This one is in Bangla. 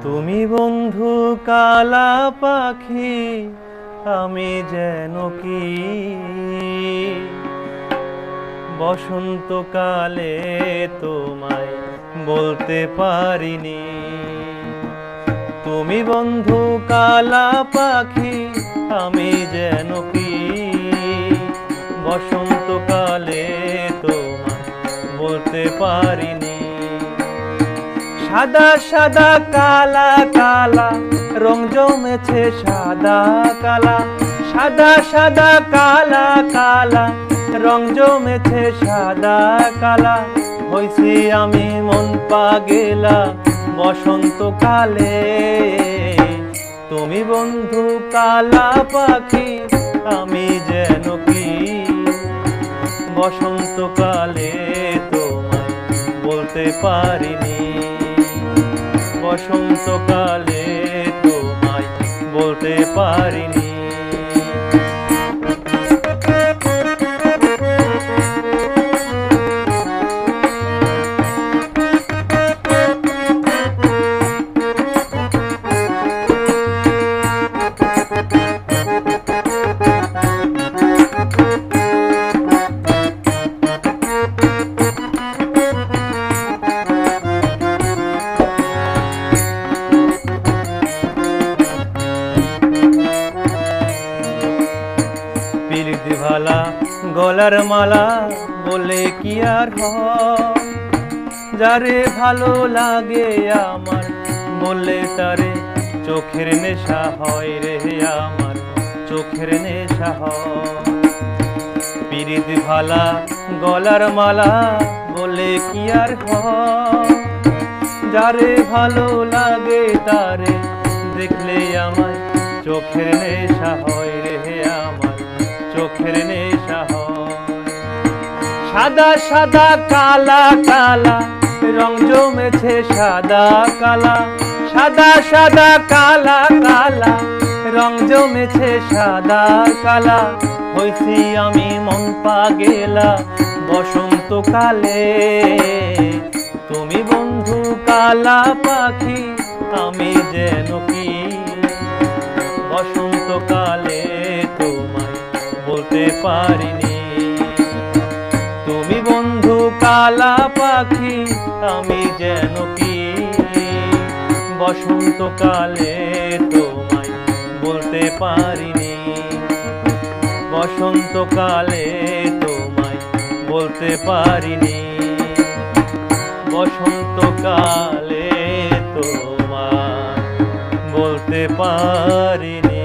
তুমি বন্ধু কালা পাখি, আমি যেন কি বসন্তকালে তোমায় বলতে পারিনি। তুমি বন্ধু কালা পাখি, আমি যেন কি বসন্তকালে তোমায় বলতে পারিনি। সাদা সাদা কালা কালা রং জমেছে সাদা কালা, সাদা সাদা কালা কালা রং জমেছে সাদা কালা। হইছি আমি মন পাগেলা বসন্তকালে। তুমি বন্ধু কালা পাখি, আমি যেন কি বসন্তকালে তোমায় বলতে পারিনি। বসন্তকালে তোমায় বলতে পারিনি। পিরিতি ভালা গলার মালা বলে কি আর হয়, যারে ভালো লাগে আমার বললে তারে চোখের নেশা হয় রে, আমার চোখের নেশা হয়। পিরিতি ভালা গলার মালা বলে কি আর হয়, যারে ভালো লাগে তারে দেখলে আমায় চোখের নেশা হয় রে, আমার চোখের নেশা হয়। সাদা সাদা কালা কালা রং জমেছে সাদা কালা, সাদা সাদা কালা কালা রং জমেছে সাদা কালা। হইছি আমি মন পাগেলা বসন্তকালে। তুমি বন্ধু কালা পাখি, আমি যেন কি বসন্তকালে তোমায় বলতে পারিনি। তুমি বন্ধু কালা পাখি, আমি যেন কি বসন্তকালে তোমায় বলতে পারিনি। বসন্তকালে তোমায় বলতে পারিনি। বসন্তকালে তোমায় বলতে পারিনি।